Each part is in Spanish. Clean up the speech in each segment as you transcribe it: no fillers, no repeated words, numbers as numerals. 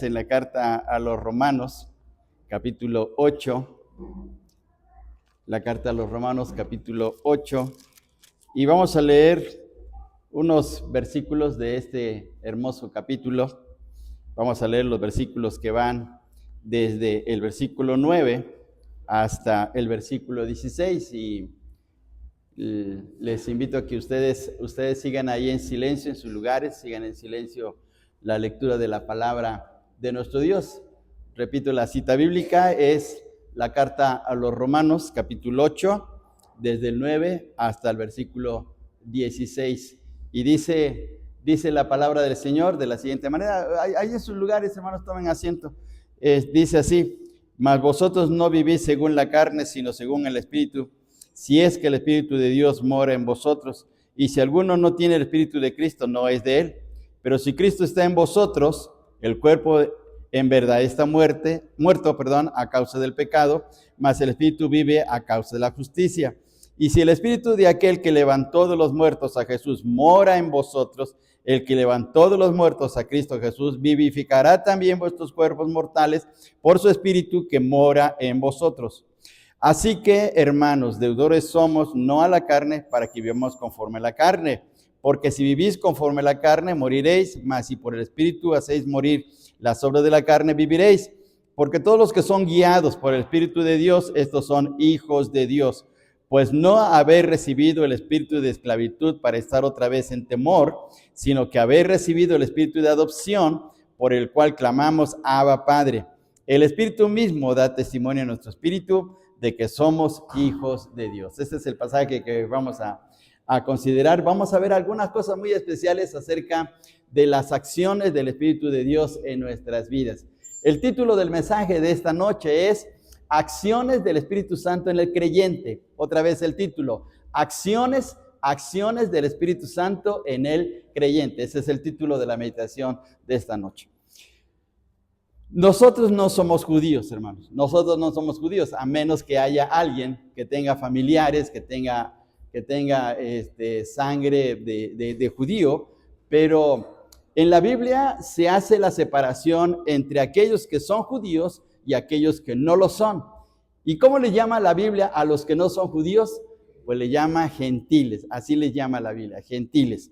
En la carta a los Romanos, capítulo 8, la carta a los Romanos, capítulo 8, y vamos a leer unos versículos de este hermoso capítulo. Vamos a leer los versículos que van desde el versículo 9 hasta el versículo 16, y les invito a que ustedes sigan ahí en silencio en sus lugares, sigan en silencio la lectura de la palabra de nuestro Dios. Repito, la cita bíblica es la carta a los Romanos, capítulo 8, desde el 9 hasta el versículo 16. Y dice la palabra del Señor de la siguiente manera. Ahí en sus lugares, hermanos, tomen asiento. Dice así: mas vosotros no vivís según la carne, sino según el Espíritu, si es que el Espíritu de Dios mora en vosotros. Y si alguno no tiene el Espíritu de Cristo, no es de él. Pero si Cristo está en vosotros, el cuerpo en verdad está muerto a causa del pecado, mas el Espíritu vive a causa de la justicia. Y si el Espíritu de aquel que levantó de los muertos a Jesús mora en vosotros, el que levantó de los muertos a Cristo Jesús vivificará también vuestros cuerpos mortales por su Espíritu que mora en vosotros. Así que, hermanos, deudores somos, no a la carne, para que vivamos conforme a la carne. Porque si vivís conforme a la carne, moriréis, mas si por el Espíritu hacéis morir las obras de la carne, viviréis. Porque todos los que son guiados por el Espíritu de Dios, estos son hijos de Dios. Pues no habéis recibido el espíritu de esclavitud para estar otra vez en temor, sino que habéis recibido el espíritu de adopción, por el cual clamamos, Abba, Padre. El Espíritu mismo da testimonio a nuestro espíritu de que somos hijos de Dios. Este es el pasaje que vamos a considerar. Vamos a ver algunas cosas muy especiales acerca de las acciones del Espíritu de Dios en nuestras vidas. El título del mensaje de esta noche es Acciones del Espíritu Santo en el creyente. Otra vez el título, Acciones del Espíritu Santo en el creyente. Ese es el título de la meditación de esta noche. Nosotros no somos judíos, hermanos. Nosotros no somos judíos, a menos que haya alguien que tenga familiares, que tenga sangre de judío, pero en la Biblia se hace la separación entre aquellos que son judíos y aquellos que no lo son. ¿Y cómo le llama la Biblia a los que no son judíos? Pues le llama gentiles, así les llama la Biblia, gentiles.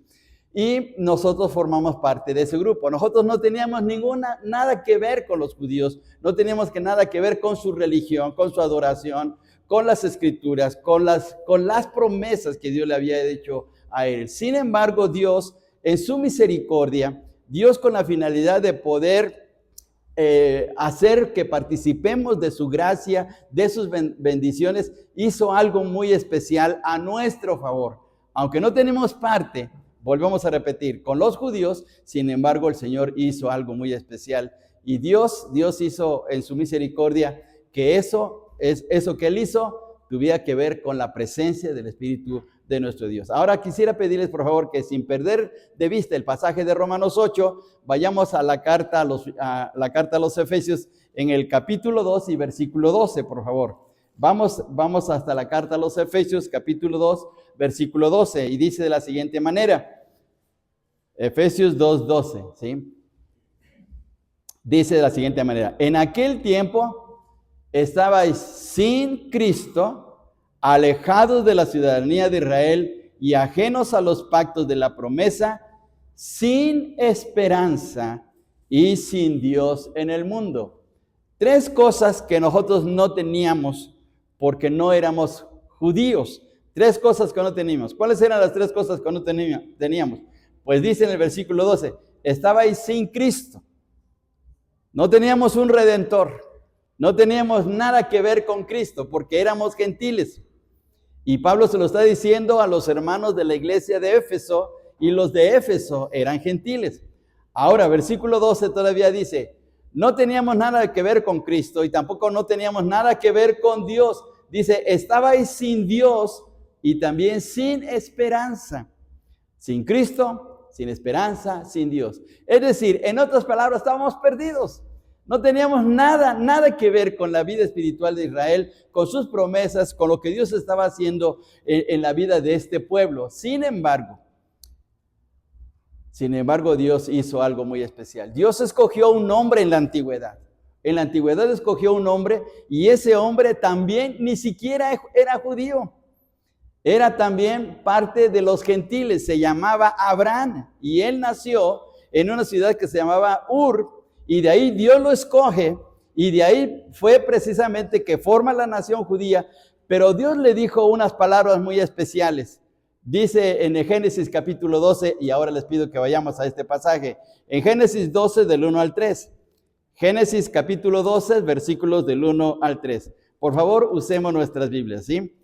Y nosotros formamos parte de ese grupo. Nosotros no teníamos nada que ver con los judíos, no teníamos nada que ver con su religión, con su adoración, con las escrituras, con las promesas que Dios le había hecho a él. Sin embargo, Dios, en su misericordia, Dios con la finalidad de poder hacer que participemos de su gracia, de sus bendiciones, hizo algo muy especial a nuestro favor. Aunque no tenemos parte, volvemos a repetir, con los judíos, sin embargo, el Señor hizo algo muy especial. Y Dios hizo en su misericordia que eso que Él hizo tuviera que ver con la presencia del Espíritu de nuestro Dios. Ahora quisiera pedirles, por favor, que sin perder de vista el pasaje de Romanos 8, vayamos a la carta a los Efesios en el capítulo 2 y versículo 12, por favor. Vamos hasta la carta a los Efesios, capítulo 2, versículo 12, y dice de la siguiente manera, Efesios 2, 12, ¿sí? Dice de la siguiente manera, en aquel tiempo estabais sin Cristo, alejados de la ciudadanía de Israel y ajenos a los pactos de la promesa, sin esperanza y sin Dios en el mundo. Tres cosas que nosotros no teníamos porque no éramos judíos. Tres cosas que no teníamos. ¿Cuáles eran las tres cosas que no teníamos? Pues dice en el versículo 12, estabais sin Cristo. No teníamos un redentor. No teníamos nada que ver con Cristo porque éramos gentiles. Y Pablo se lo está diciendo a los hermanos de la iglesia de Éfeso, y los de Éfeso eran gentiles. Ahora, versículo 12 todavía dice, no teníamos nada que ver con Cristo y tampoco no teníamos nada que ver con Dios. Dice, estabais sin Dios y también sin esperanza. Sin Cristo, sin esperanza, sin Dios. Es decir, en otras palabras, estábamos perdidos. No teníamos nada que ver con la vida espiritual de Israel, con sus promesas, con lo que Dios estaba haciendo en la vida de este pueblo. Sin embargo, Sin embargo, Dios hizo algo muy especial. Dios escogió un hombre en la antigüedad. En la antigüedad escogió un hombre y ese hombre también ni siquiera era judío. Era también parte de los gentiles, se llamaba Abraham y él nació en una ciudad que se llamaba Ur y de ahí Dios lo escoge y de ahí fue precisamente que forma la nación judía, pero Dios le dijo unas palabras muy especiales. Dice en Génesis capítulo 12, y ahora les pido que vayamos a este pasaje, en Génesis 12 del 1 al 3. Génesis capítulo 12, versículos del 1 al 3. Por favor, usemos nuestras Biblias, ¿sí?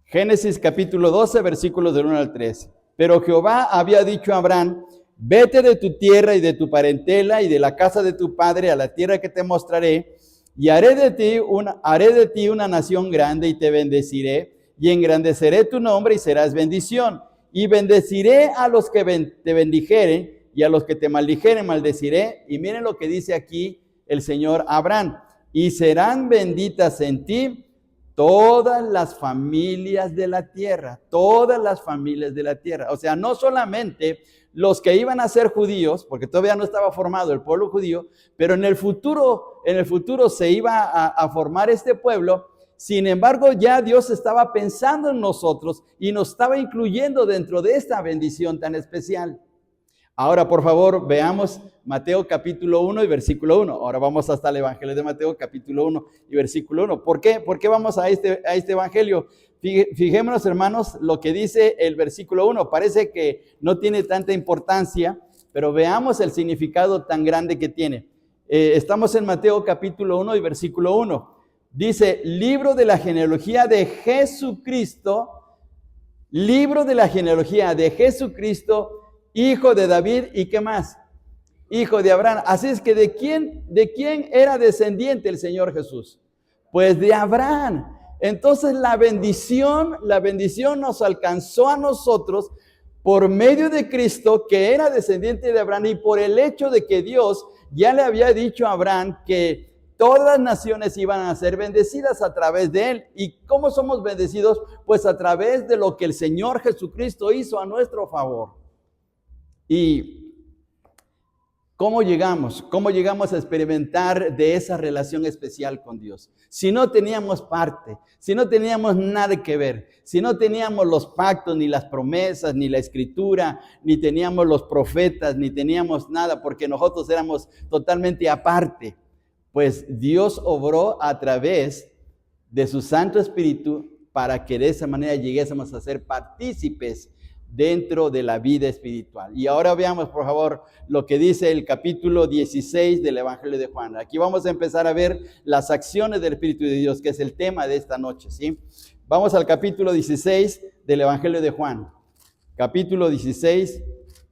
Génesis capítulo 12, versículos del 1 al 3. Pero Jehová había dicho a Abraham, vete de tu tierra y de tu parentela y de la casa de tu padre a la tierra que te mostraré, y haré de ti una nación grande y te bendeciré, y engrandeceré tu nombre y serás bendición. Y bendeciré a los que te bendijeren, y a los que te maldijeren maldeciré. Y miren lo que dice aquí el Señor a Abraham. Y serán benditas en ti todas las familias de la tierra, todas las familias de la tierra. O sea, no solamente los que iban a ser judíos, porque todavía no estaba formado el pueblo judío, pero en el futuro se iba a formar este pueblo. Sin embargo, ya Dios estaba pensando en nosotros y nos estaba incluyendo dentro de esta bendición tan especial. Ahora, por favor, veamos Mateo capítulo 1 y versículo 1. Ahora vamos hasta el Evangelio de Mateo capítulo 1 y versículo 1. ¿Por qué? ¿Por qué vamos a este Evangelio? Fijémonos, hermanos, lo que dice el versículo 1. Parece que no tiene tanta importancia, pero veamos el significado tan grande que tiene. Estamos en Mateo capítulo 1 y versículo 1. Dice, libro de la genealogía de Jesucristo, libro de la genealogía de Jesucristo, hijo de David, ¿y qué más? Hijo de Abraham. Así es que ¿de quién era descendiente el Señor Jesús? Pues de Abraham. Entonces la bendición nos alcanzó a nosotros por medio de Cristo, que era descendiente de Abraham, y por el hecho de que Dios ya le había dicho a Abraham que todas las naciones iban a ser bendecidas a través de él. ¿Y cómo somos bendecidos? Pues a través de lo que el Señor Jesucristo hizo a nuestro favor. ¿Y cómo llegamos? ¿Cómo llegamos a experimentar de esa relación especial con Dios? Si no teníamos parte, si no teníamos nada que ver, si no teníamos los pactos, ni las promesas, ni la escritura, ni teníamos los profetas, ni teníamos nada, porque nosotros éramos totalmente aparte, pues Dios obró a través de su Santo Espíritu para que de esa manera lleguésemos a ser partícipes dentro de la vida espiritual. Y ahora veamos, por favor, lo que dice el capítulo 16 del Evangelio de Juan. Aquí vamos a empezar a ver las acciones del Espíritu de Dios, que es el tema de esta noche, ¿sí? Vamos al capítulo 16 del Evangelio de Juan. Capítulo 16,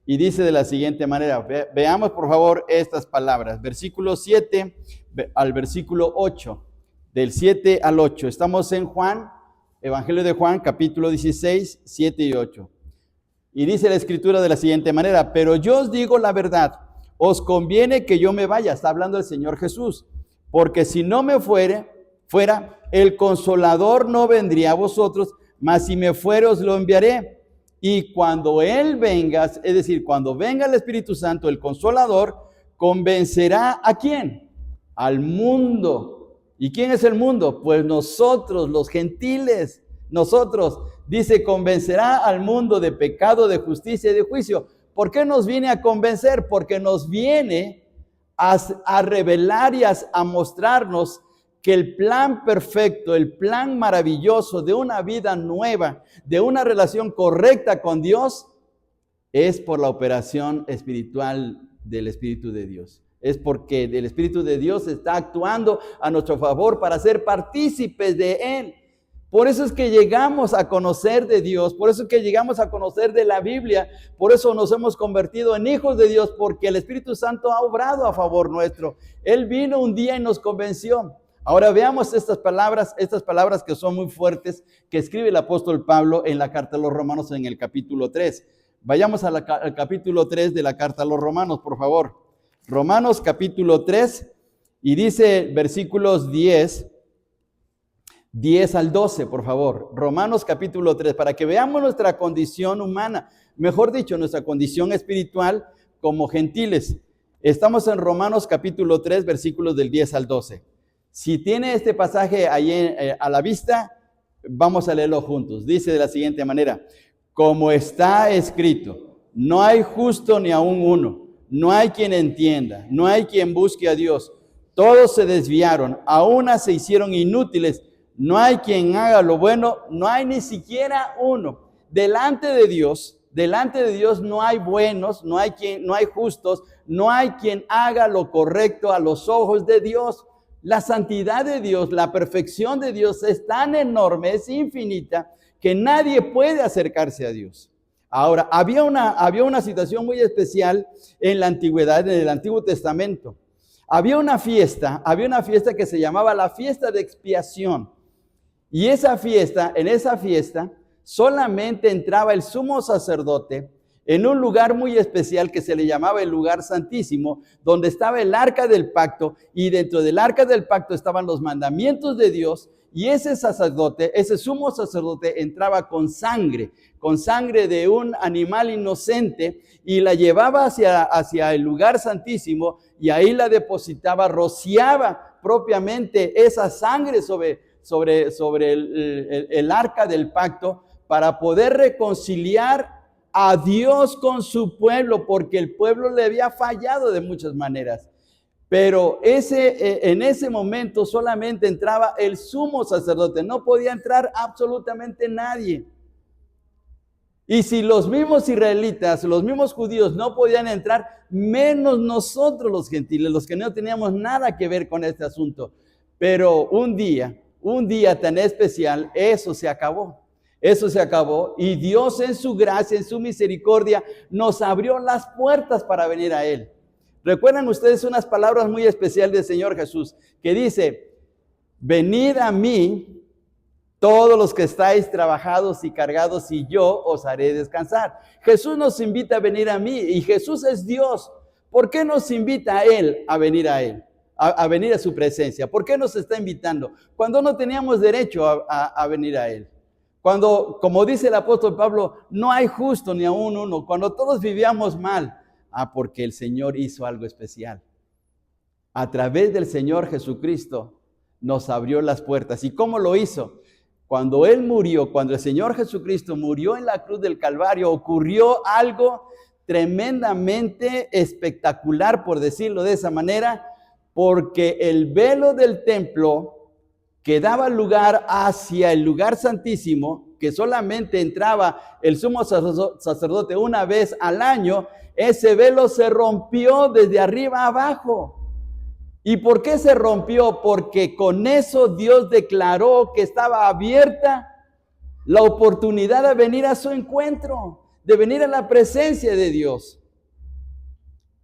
y dice de la siguiente manera. Veamos, por favor, estas palabras. Versículo 7 al versículo 8. Del 7 al 8. Estamos en Juan, Evangelio de Juan, capítulo 16, 7 y 8. Y dice la escritura de la siguiente manera, pero yo os digo la verdad, os conviene que yo me vaya, está hablando el Señor Jesús, porque si no me fuera, el Consolador no vendría a vosotros, mas si me fuere os lo enviaré. Y cuando Él venga, es decir, cuando venga el Espíritu Santo, el Consolador, convencerá ¿a quién? Al mundo. ¿Y quién es el mundo? Pues nosotros, los gentiles, nosotros. Dice, convencerá al mundo de pecado, de justicia y de juicio. ¿Por qué nos viene a convencer? Porque nos viene a revelar y a mostrarnos que el plan perfecto, el plan maravilloso de una vida nueva, de una relación correcta con Dios, es por la operación espiritual del Espíritu de Dios. Es porque el Espíritu de Dios está actuando a nuestro favor para ser partícipes de Él. Por eso es que llegamos a conocer de Dios, por eso es que llegamos a conocer de la Biblia, por eso nos hemos convertido en hijos de Dios, porque el Espíritu Santo ha obrado a favor nuestro. Él vino un día y nos convenció. Ahora veamos estas palabras que son muy fuertes, que escribe el apóstol Pablo en la carta a los Romanos en el capítulo 3. Vayamos al capítulo 3 de la carta a los Romanos, por favor. Romanos capítulo 3, y dice versículos 10 al 12, por favor. Romanos capítulo 3, para que veamos nuestra condición humana, mejor dicho, nuestra condición espiritual como gentiles. Estamos en Romanos capítulo 3, versículos del 10 al 12. Si tiene este pasaje ahí a la vista, vamos a leerlo juntos. Dice de la siguiente manera: como está escrito, no hay justo ni aun uno, no hay quien entienda, no hay quien busque a Dios. Todos se desviaron, a una se hicieron inútiles, no hay quien haga lo bueno, no hay ni siquiera uno. Delante de Dios no hay buenos, no hay justos, no hay quien haga lo correcto a los ojos de Dios. La santidad de Dios, la perfección de Dios es tan enorme, es infinita, que nadie puede acercarse a Dios. Ahora, había una situación muy especial en la antigüedad, en el Antiguo Testamento. Había una fiesta que se llamaba la fiesta de expiación. Y en esa fiesta, solamente entraba el sumo sacerdote en un lugar muy especial que se le llamaba el lugar santísimo, donde estaba el arca del pacto, y dentro del arca del pacto estaban los mandamientos de Dios, y ese sumo sacerdote entraba con sangre de un animal inocente, y la llevaba hacia el lugar santísimo, y ahí la depositaba, rociaba propiamente esa sangre sobre el arca del pacto, para poder reconciliar a Dios con su pueblo, porque el pueblo le había fallado de muchas maneras. Pero en ese momento solamente entraba el sumo sacerdote, no podía entrar absolutamente nadie. Y si los mismos israelitas, los mismos judíos no podían entrar, menos nosotros los gentiles, los que no teníamos nada que ver con este asunto. Pero un día tan especial, eso se acabó y Dios en su gracia, en su misericordia, nos abrió las puertas para venir a Él. ¿Recuerdan ustedes unas palabras muy especiales del Señor Jesús que dice: venid a mí todos los que estáis trabajados y cargados, y yo os haré descansar? Jesús nos invita a venir a mí, y Jesús es Dios. ¿Por qué nos invita a Él a venir a Él? A venir a su presencia. ¿Por qué nos está invitando? Cuando no teníamos derecho a venir a Él. Cuando, como dice el apóstol Pablo, no hay justo ni aún uno. Cuando todos vivíamos mal. Porque el Señor hizo algo especial. A través del Señor Jesucristo nos abrió las puertas. ¿Y cómo lo hizo? Cuando Él murió, cuando el Señor Jesucristo murió en la cruz del Calvario, ocurrió algo tremendamente espectacular, por decirlo de esa manera, porque el velo del templo que daba lugar hacia el lugar santísimo, que solamente entraba el sumo sacerdote una vez al año, ese velo se rompió desde arriba abajo. ¿Y por qué se rompió? Porque con eso Dios declaró que estaba abierta la oportunidad de venir a su encuentro, de venir a la presencia de Dios.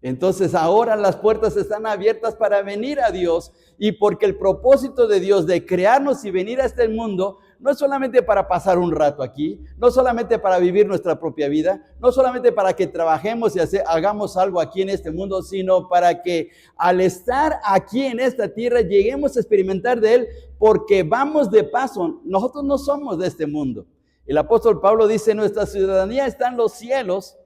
Entonces ahora las puertas están abiertas para venir a Dios, y porque el propósito de Dios de crearnos y venir a este mundo no es solamente para pasar un rato aquí, no solamente para vivir nuestra propia vida, no solamente para que trabajemos y hagamos algo aquí en este mundo, sino para que al estar aquí en esta tierra lleguemos a experimentar de Él, porque vamos de paso. Nosotros no somos de este mundo. El apóstol Pablo dice: nuestra ciudadanía está en los cielos,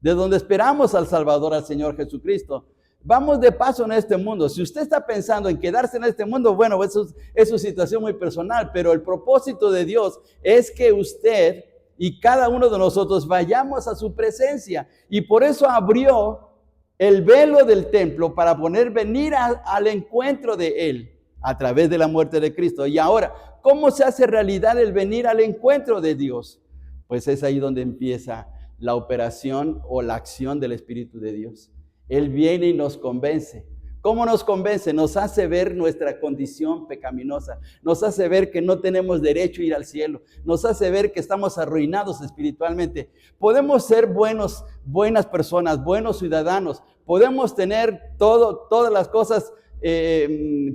de donde esperamos al Salvador, al Señor Jesucristo. Vamos de paso en este mundo. Si usted está pensando en quedarse en este mundo, bueno, eso es su situación muy personal, pero el propósito de Dios es que usted y cada uno de nosotros vayamos a su presencia, y por eso abrió el velo del templo para venir al encuentro de Él a través de la muerte de Cristo. Y ahora, ¿cómo se hace realidad el venir al encuentro de Dios? Pues es ahí donde empieza la operación o la acción del Espíritu de Dios. Él viene y nos convence. ¿Cómo nos convence? Nos hace ver nuestra condición pecaminosa, nos hace ver que no tenemos derecho a ir al cielo, nos hace ver que estamos arruinados espiritualmente. Podemos ser buenas personas, buenos ciudadanos, podemos tener todas las cosas,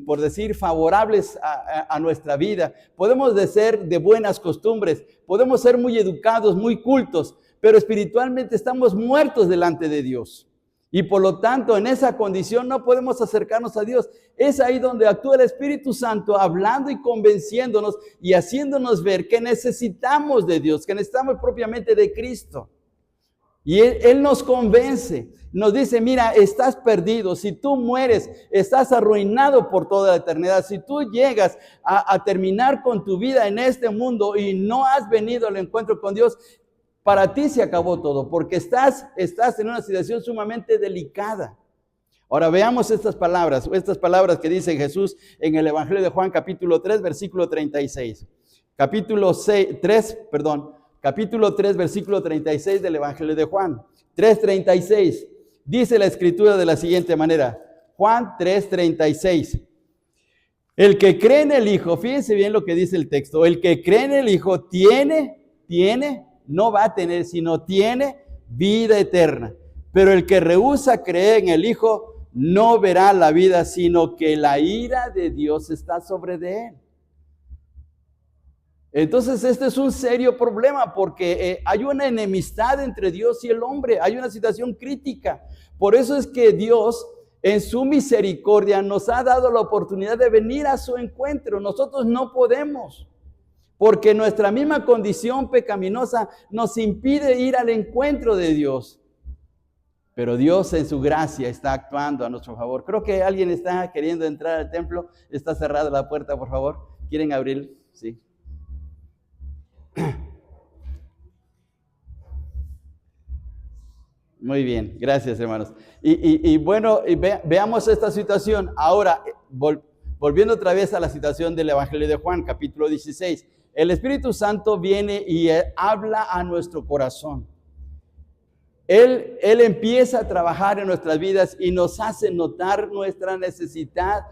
por decir, favorables a nuestra vida, podemos ser de buenas costumbres, podemos ser muy educados, muy cultos, pero espiritualmente estamos muertos delante de Dios. Y por lo tanto, en esa condición no podemos acercarnos a Dios. Es ahí donde actúa el Espíritu Santo, hablando y convenciéndonos y haciéndonos ver que necesitamos de Dios, que necesitamos propiamente de Cristo. Y Él nos convence, nos dice, mira, estás perdido, si tú mueres, estás arruinado por toda la eternidad. Si tú llegas a terminar con tu vida en este mundo y no has venido al encuentro con Dios, para ti se acabó todo, porque estás en una situación sumamente delicada. Ahora veamos estas palabras que dice Jesús en el Evangelio de Juan, capítulo 3, versículo 36. Capítulo 3, versículo 36 del Evangelio de Juan. 3:36. Dice la Escritura de la siguiente manera. Juan 3:36. El que cree en el Hijo, fíjense bien lo que dice el texto. El que cree en el Hijo tiene, no va a tener, sino tiene vida eterna. Pero el que rehúsa creer en el Hijo no verá la vida, sino que la ira de Dios está sobre de él. Entonces este es un serio problema porque hay una enemistad entre Dios y el hombre, hay una situación crítica. Por eso es que Dios en su misericordia nos ha dado la oportunidad de venir a su encuentro. Nosotros no podemos, porque nuestra misma condición pecaminosa nos impide ir al encuentro de Dios. Pero Dios en su gracia está actuando a nuestro favor. Creo que alguien está queriendo entrar al templo. Está cerrada la puerta, por favor. ¿Quieren abrir? Sí. Muy bien, gracias hermanos. Veamos esta situación. Ahora, volviendo otra vez a la situación del Evangelio de Juan, capítulo 16. El Espíritu Santo viene y habla a nuestro corazón. Él empieza a trabajar en nuestras vidas y nos hace notar nuestra necesidad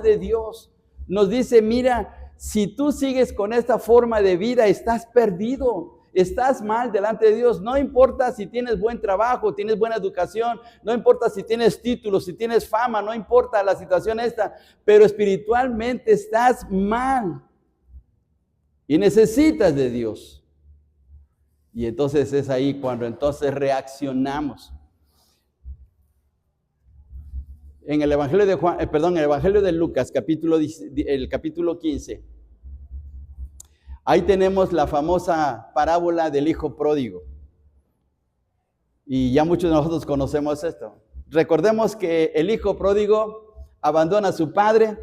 de Dios. Nos dice, mira, si tú sigues con esta forma de vida, estás perdido, estás mal delante de Dios. No importa si tienes buen trabajo, tienes buena educación, no importa si tienes títulos, si tienes fama, no importa la situación esta, pero espiritualmente estás mal y necesitas de Dios. Y entonces es ahí cuando entonces reaccionamos. En el Evangelio de Juan, el Evangelio de Lucas, el capítulo 15. Ahí tenemos la famosa parábola del hijo pródigo. Y ya muchos de nosotros conocemos esto. Recordemos que el hijo pródigo abandona a su padre,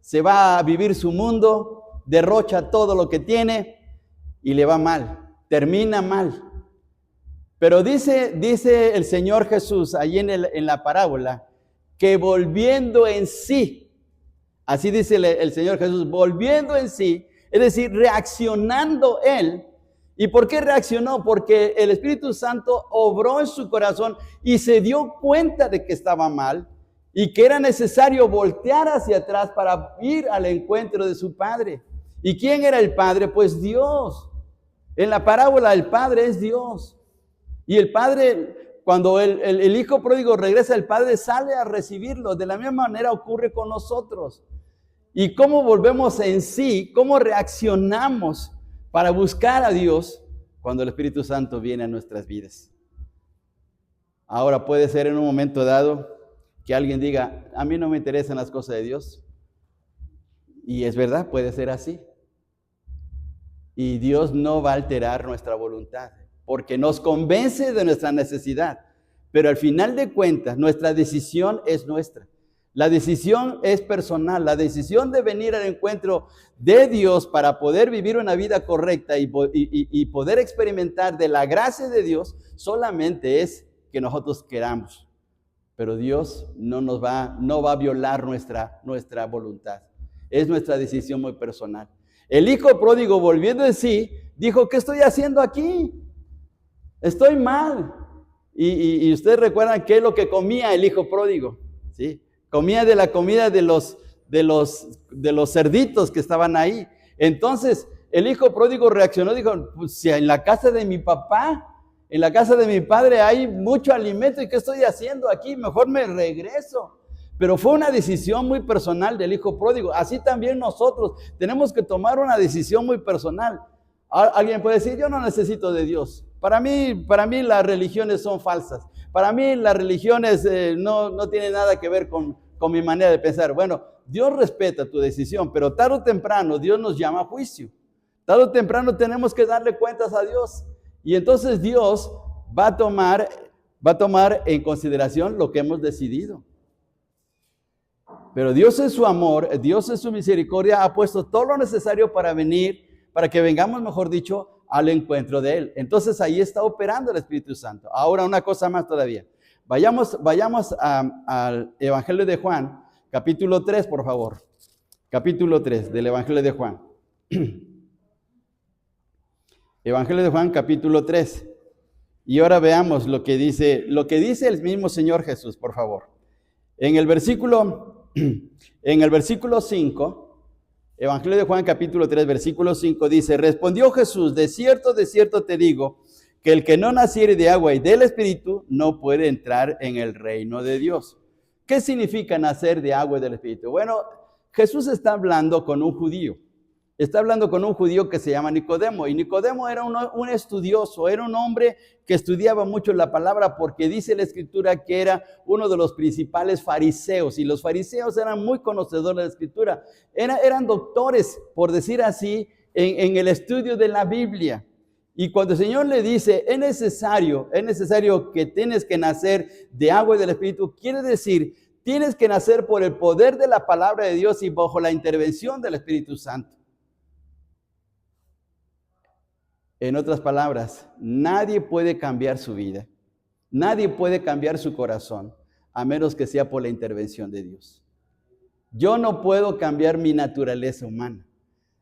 se va a vivir su mundo, derrocha todo lo que tiene y le va mal. Termina mal. Pero dice el Señor Jesús ahí en la parábola que volviendo en sí, así dice el Señor Jesús, volviendo en sí, es decir, reaccionando Él. ¿Y por qué reaccionó? Porque el Espíritu Santo obró en su corazón y se dio cuenta de que estaba mal y que era necesario voltear hacia atrás para ir al encuentro de su Padre. ¿Y quién era el Padre? Pues Dios. En la parábola el Padre es Dios. Y el Padre, cuando el hijo pródigo regresa, el Padre sale a recibirlo. De la misma manera ocurre con nosotros. ¿Y cómo volvemos en sí? ¿Cómo reaccionamos para buscar a Dios cuando el Espíritu Santo viene a nuestras vidas? Ahora puede ser en un momento dado que alguien diga, a mí no me interesan las cosas de Dios. Y es verdad, puede ser así. Y Dios no va a alterar nuestra voluntad, porque nos convence de nuestra necesidad. Pero al final de cuentas, nuestra decisión es nuestra. La decisión es personal. La decisión de venir al encuentro de Dios para poder vivir una vida correcta y poder experimentar de la gracia de Dios, solamente es que nosotros queramos. Pero Dios no va a violar nuestra voluntad. Es nuestra decisión muy personal. El hijo pródigo, volviendo en sí, dijo, ¿qué estoy haciendo aquí? Estoy mal. Y ustedes recuerdan qué es lo que comía el hijo pródigo, ¿sí? Comía de la comida de los cerditos que estaban ahí. Entonces, el hijo pródigo reaccionó, dijo, pues si en la casa de mi papá, en la casa de mi padre hay mucho alimento, ¿y qué estoy haciendo aquí? Mejor me regreso. Pero fue una decisión muy personal del hijo pródigo. Así también nosotros tenemos que tomar una decisión muy personal. Alguien puede decir, yo no necesito de Dios. Para mí las religiones son falsas. Para mí las religiones no tienen nada que ver con mi manera de pensar. Bueno, Dios respeta tu decisión, pero tarde o temprano Dios nos llama a juicio. Tarde o temprano tenemos que darle cuentas a Dios. Y entonces Dios va a tomar en consideración lo que hemos decidido. Pero Dios en su amor, Dios en su misericordia ha puesto todo lo necesario para que vengamos, mejor dicho, al encuentro de Él. Entonces ahí está operando el Espíritu Santo. Ahora una cosa más todavía. Vayamos al Evangelio de Juan, capítulo 3, por favor. Capítulo 3 del Evangelio de Juan. Evangelio de Juan, capítulo 3. Y ahora veamos lo que dice el mismo Señor Jesús, por favor. En el versículo 5, Evangelio de Juan, capítulo 3, versículo 5, dice: respondió Jesús, de cierto te digo, que el que no naciere de agua y del Espíritu no puede entrar en el reino de Dios. ¿Qué significa nacer de agua y del Espíritu? Bueno, Jesús está hablando con un judío. Está hablando con un judío que se llama Nicodemo. Y Nicodemo era un estudioso, era un hombre que estudiaba mucho la palabra, porque dice la Escritura que era uno de los principales fariseos. Y los fariseos eran muy conocedores de la Escritura. Eran doctores, por decir así, en el estudio de la Biblia. Y cuando el Señor le dice, es necesario que tienes que nacer de agua y del Espíritu, quiere decir, tienes que nacer por el poder de la palabra de Dios y bajo la intervención del Espíritu Santo. En otras palabras, nadie puede cambiar su vida, nadie puede cambiar su corazón, a menos que sea por la intervención de Dios. Yo no puedo cambiar mi naturaleza humana.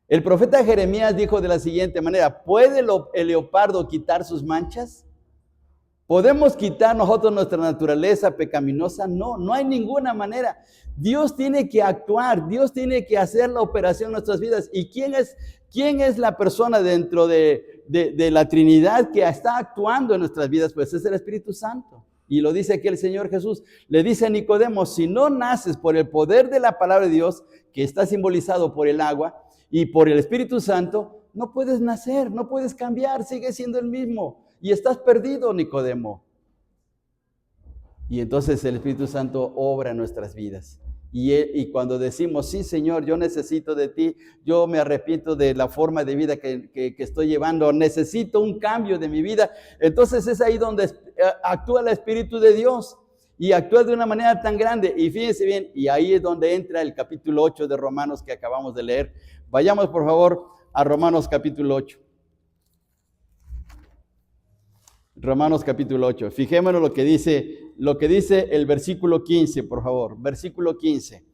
El profeta Jeremías dijo de la siguiente manera: ¿puede el leopardo quitar sus manchas? ¿Podemos quitar nosotros nuestra naturaleza pecaminosa? No, no hay ninguna manera. Dios tiene que actuar, Dios tiene que hacer la operación en nuestras vidas. ¿Y quién es la persona dentro de la Trinidad que está actuando en nuestras vidas? Pues es el Espíritu Santo. Y lo dice aquí el Señor Jesús. Le dice a Nicodemo: si no naces por el poder de la palabra de Dios, que está simbolizado por el agua y por el Espíritu Santo, no puedes nacer, no puedes cambiar, sigues siendo el mismo. Y estás perdido, Nicodemo. Y entonces el Espíritu Santo obra en nuestras vidas. Y cuando decimos, sí, Señor, yo necesito de ti, yo me arrepiento de la forma de vida que estoy llevando, necesito un cambio de mi vida, entonces es ahí donde actúa el Espíritu de Dios. Y actúa de una manera tan grande. Y fíjense bien, y ahí es donde entra el capítulo 8 de Romanos que acabamos de leer. Vayamos, por favor, a Romanos capítulo 8. Romanos capítulo 8. Fijémonos lo que dice el versículo 15, por favor. Versículo 15.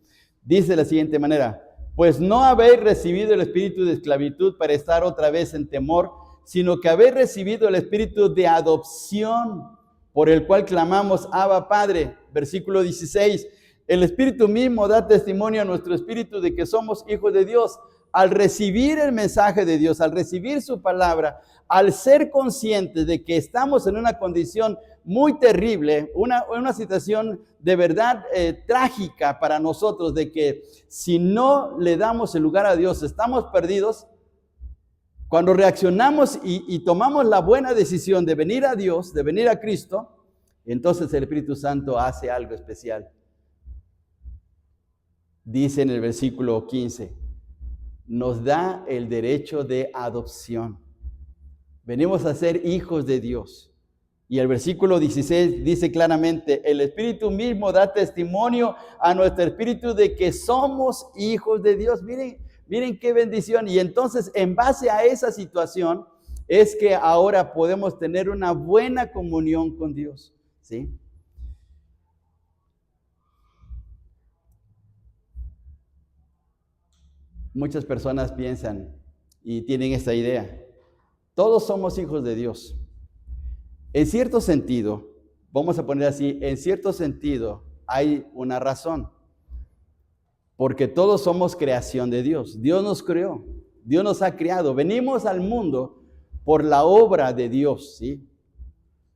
Dice de la siguiente manera: pues no habéis recibido el espíritu de esclavitud para estar otra vez en temor, sino que habéis recibido el espíritu de adopción, por el cual clamamos, Abba, Padre. Versículo 16. El Espíritu mismo da testimonio a nuestro espíritu de que somos hijos de Dios. Al recibir el mensaje de Dios, al recibir su palabra, al ser conscientes de que estamos en una condición muy terrible, una situación de verdad trágica para nosotros, de que si no le damos el lugar a Dios, estamos perdidos. Cuando reaccionamos y tomamos la buena decisión de venir a Dios, de venir a Cristo, entonces el Espíritu Santo hace algo especial. Dice en el versículo 15, nos da el derecho de adopción. Venimos a ser hijos de Dios. Y el versículo 16 dice claramente, el Espíritu mismo da testimonio a nuestro espíritu de que somos hijos de Dios. Miren qué bendición. Y entonces, en base a esa situación, es que ahora podemos tener una buena comunión con Dios, ¿sí? Muchas personas piensan y tienen esta idea: todos somos hijos de Dios. En cierto sentido, vamos a poner así, en cierto sentido hay una razón. Porque todos somos creación de Dios. Dios nos creó, Dios nos ha creado. Venimos al mundo por la obra de Dios, ¿sí?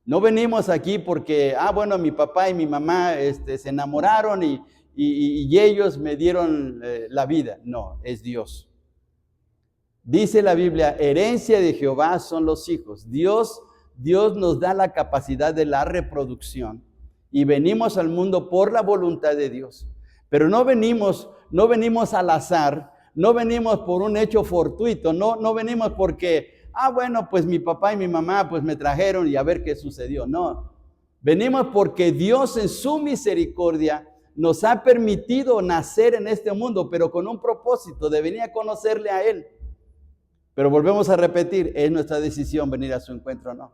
No venimos aquí porque, bueno, mi papá y mi mamá se enamoraron y ellos me dieron la vida. No, es Dios. Dice la Biblia, herencia de Jehová son los hijos. Dios nos da la capacidad de la reproducción y venimos al mundo por la voluntad de Dios. Pero no venimos al azar, no venimos por un hecho fortuito, no venimos porque bueno, pues mi papá y mi mamá pues me trajeron y a ver qué sucedió. No, venimos porque Dios en su misericordia nos ha permitido nacer en este mundo, pero con un propósito de venir a conocerle a Él. Pero volvemos a repetir, es nuestra decisión venir a su encuentro o no.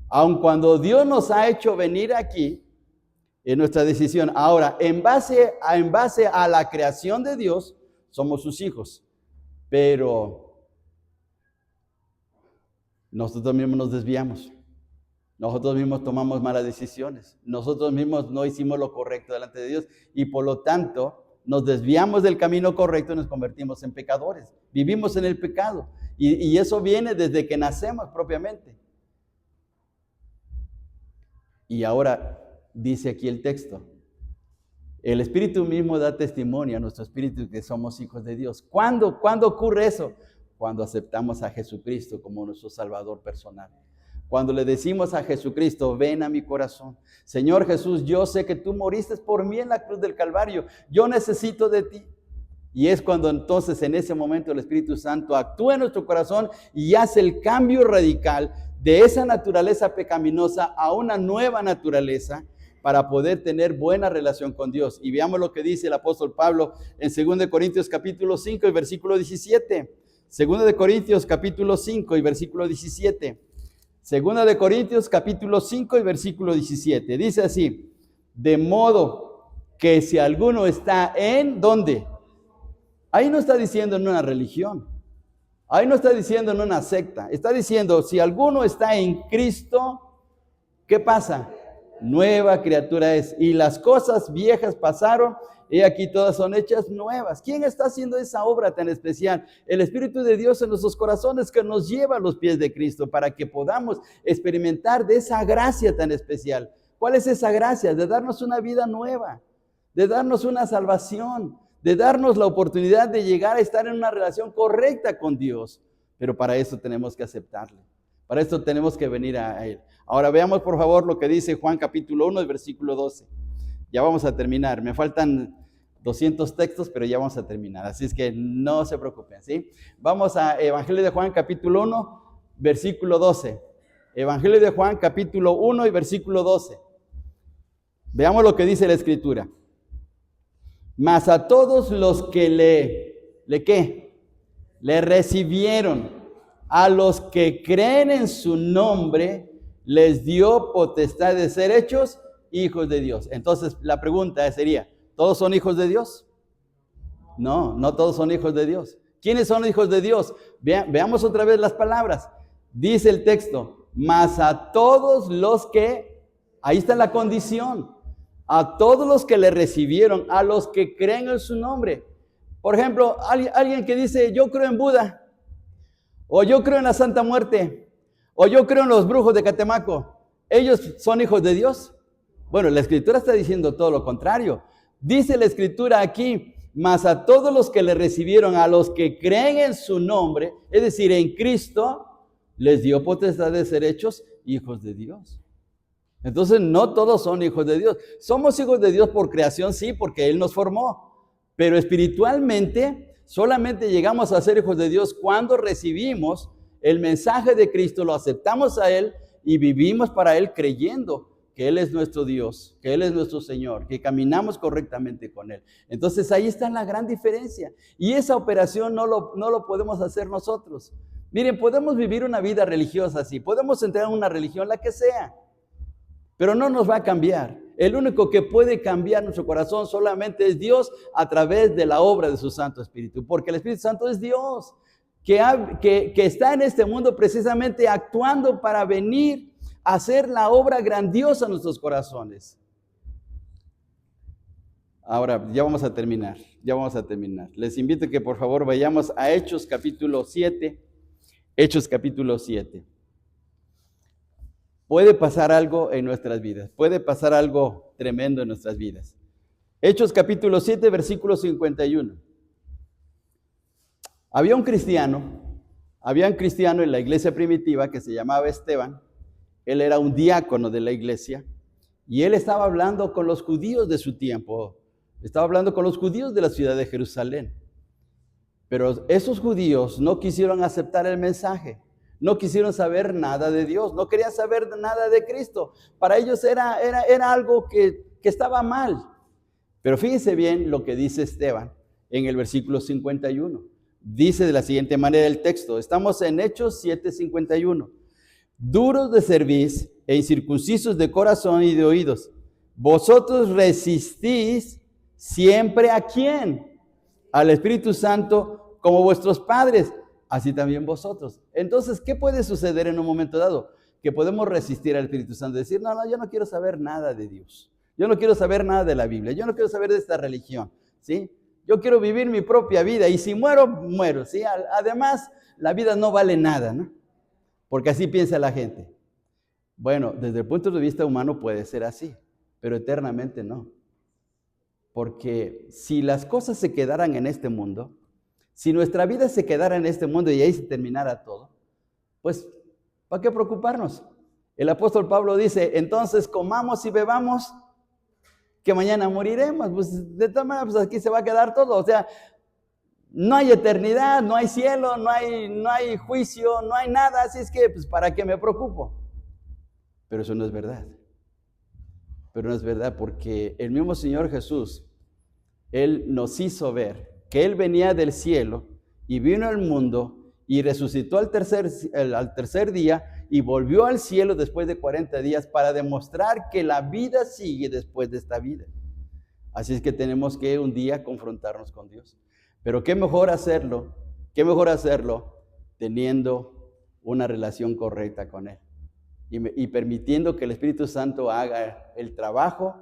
Aun cuando Dios nos ha hecho venir aquí, es nuestra decisión. Ahora, en base a la creación de Dios, somos sus hijos. Pero nosotros mismos nos desviamos. Nosotros mismos tomamos malas decisiones. Nosotros mismos no hicimos lo correcto delante de Dios. Y por lo tanto, nos desviamos del camino correcto y nos convertimos en pecadores. Vivimos en el pecado. Y eso viene desde que nacemos propiamente. Y ahora dice aquí el texto, el Espíritu mismo da testimonio a nuestro espíritu que somos hijos de Dios. ¿Cuándo ocurre eso? Cuando aceptamos a Jesucristo como nuestro Salvador personal. Cuando le decimos a Jesucristo, ven a mi corazón. Señor Jesús, yo sé que tú moriste por mí en la cruz del Calvario. Yo necesito de ti. Y es cuando entonces en ese momento el Espíritu Santo actúa en nuestro corazón y hace el cambio radical de esa naturaleza pecaminosa a una nueva naturaleza para poder tener buena relación con Dios. Y veamos lo que dice el apóstol Pablo en 2 Corintios capítulo 5 y versículo 17. 2 Corintios capítulo 5 y versículo 17. 2 Corintios capítulo 5 y versículo 17. Dice así, de modo que si alguno está en, ¿dónde? Ahí no está diciendo en una religión. Ahí no está diciendo en una secta. Está diciendo, si alguno está en Cristo, ¿qué pasa? Nueva criatura es. Y las cosas viejas pasaron, y aquí todas son hechas nuevas. ¿Quién está haciendo esa obra tan especial? El Espíritu de Dios en nuestros corazones que nos lleva a los pies de Cristo para que podamos experimentar de esa gracia tan especial. ¿Cuál es esa gracia? De darnos una vida nueva, de darnos una salvación, de darnos la oportunidad de llegar a estar en una relación correcta con Dios. Pero para eso tenemos que aceptarle. Para esto tenemos que venir a Él. Ahora veamos por favor lo que dice Juan capítulo 1, versículo 12. Ya vamos a terminar. Me faltan 200 textos, pero ya vamos a terminar. Así es que no se preocupen, ¿sí? Vamos a Evangelio de Juan capítulo 1, versículo 12. Evangelio de Juan capítulo 1 y versículo 12. Veamos lo que dice la Escritura. Mas a todos los que le recibieron, a los que creen en su nombre, les dio potestad de ser hechos hijos de Dios. Entonces la pregunta sería, ¿todos son hijos de Dios? No, no todos son hijos de Dios. ¿Quiénes son hijos de Dios? Veamos otra vez las palabras. Dice el texto, mas a todos los que, ahí está la condición, a todos los que le recibieron, a los que creen en su nombre. Por ejemplo, alguien que dice, yo creo en Buda, o yo creo en la Santa Muerte, o yo creo en los brujos de Catemaco. ¿Ellos son hijos de Dios? Bueno, la Escritura está diciendo todo lo contrario. Dice la Escritura aquí, mas a todos los que le recibieron, a los que creen en su nombre, es decir, en Cristo, les dio potestad de ser hechos hijos de Dios. Entonces, no todos son hijos de Dios. Somos hijos de Dios por creación, sí, porque Él nos formó. Pero espiritualmente, solamente llegamos a ser hijos de Dios cuando recibimos el mensaje de Cristo, lo aceptamos a Él y vivimos para Él creyendo que Él es nuestro Dios, que Él es nuestro Señor, que caminamos correctamente con Él. Entonces ahí está la gran diferencia. Y esa operación no lo podemos hacer nosotros. Miren, podemos vivir una vida religiosa así, podemos entrar en una religión, la que sea, pero no nos va a cambiar. El único que puede cambiar nuestro corazón solamente es Dios a través de la obra de su Santo Espíritu, porque el Espíritu Santo es Dios, que está en este mundo precisamente actuando para venir a hacer la obra grandiosa en nuestros corazones. Ahora, ya vamos a terminar. Les invito a que por favor vayamos a Hechos capítulo 7. Hechos capítulo 7. Puede pasar algo en nuestras vidas, puede pasar algo tremendo en nuestras vidas. Hechos capítulo 7, versículo 51. Había un cristiano en la iglesia primitiva que se llamaba Esteban. Él era un diácono de la iglesia y él estaba hablando con los judíos de su tiempo, estaba hablando con los judíos de la ciudad de Jerusalén. Pero esos judíos no quisieron aceptar el mensaje. no quisieron saber nada de Dios, no querían saber nada de Cristo. Para ellos era algo que estaba mal. Pero fíjense bien lo que dice Esteban en el versículo 51. Dice de la siguiente manera el texto, estamos en Hechos 7:51. Duros de cerviz e incircuncisos de corazón y de oídos, vosotros resistís siempre ¿a quién? Al Espíritu Santo, como vuestros padres, así también vosotros. Entonces, ¿qué puede suceder en un momento dado? Que podemos resistir al Espíritu Santo, decir, no, yo no quiero saber nada de Dios. Yo no quiero saber nada de la Biblia. Yo no quiero saber de esta religión, ¿sí? Yo quiero vivir mi propia vida y si muero, muero, ¿sí? Además, la vida no vale nada, ¿no? Porque así piensa la gente. Bueno, desde el punto de vista humano puede ser así, pero eternamente no. Porque si las cosas se quedaran en este mundo, si nuestra vida se quedara en este mundo y ahí se terminara todo, pues, ¿para qué preocuparnos? El apóstol Pablo dice, entonces comamos y bebamos, que mañana moriremos. Pues de todas maneras, pues aquí se va a quedar todo. O sea, no hay eternidad, no hay cielo, no hay juicio, no hay nada. Así es que, pues, ¿para qué me preocupo? Pero eso no es verdad. Pero no es verdad porque el mismo Señor Jesús, Él nos hizo ver que Él venía del cielo y vino al mundo y resucitó al tercer día y volvió al cielo después de 40 días para demostrar que la vida sigue después de esta vida. Así es que tenemos que un día confrontarnos con Dios. Pero qué mejor hacerlo teniendo una relación correcta con Él y permitiendo que el Espíritu Santo haga el trabajo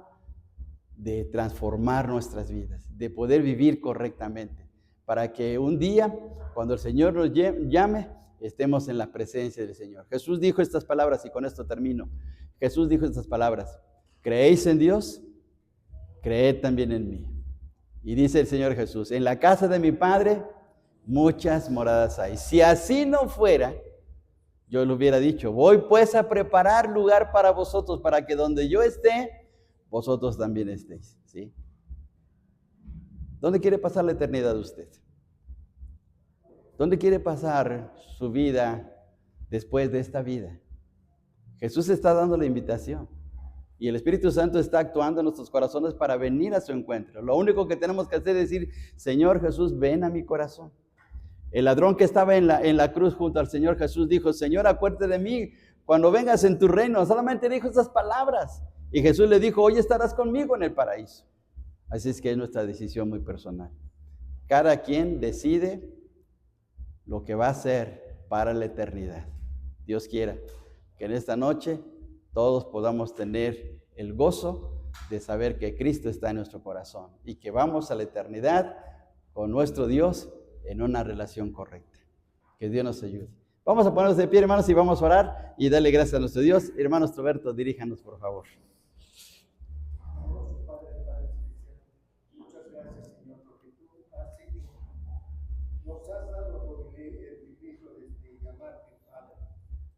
de transformar nuestras vidas, de poder vivir correctamente, para que un día, cuando el Señor nos llame, estemos en la presencia del Señor. Jesús dijo estas palabras, y con esto termino. Jesús dijo estas palabras, ¿creéis en Dios? Creed también en mí. Y dice el Señor Jesús, en la casa de mi Padre muchas moradas hay. Si así no fuera, yo le hubiera dicho, voy pues a preparar lugar para vosotros, para que donde yo esté, vosotros también estéis, ¿sí? ¿Dónde quiere pasar la eternidad usted? ¿Dónde quiere pasar su vida después de esta vida? Jesús está dando la invitación y el Espíritu Santo está actuando en nuestros corazones para venir a su encuentro. Lo único que tenemos que hacer es decir, Señor Jesús, ven a mi corazón. El ladrón que estaba en la cruz junto al Señor Jesús dijo, Señor, acuérdate de mí cuando vengas en tu reino. Solamente dijo esas palabras. Y Jesús le dijo, hoy estarás conmigo en el paraíso. Así es que es nuestra decisión muy personal. Cada quien decide lo que va a hacer para la eternidad. Dios quiera que en esta noche todos podamos tener el gozo de saber que Cristo está en nuestro corazón y que vamos a la eternidad con nuestro Dios en una relación correcta. Que Dios nos ayude. Vamos a ponernos de pie, hermanos, y vamos a orar y darle gracias a nuestro Dios. Hermanos Roberto, diríjanos, por favor. Muchas gracias, Señor, porque tú nos has dado el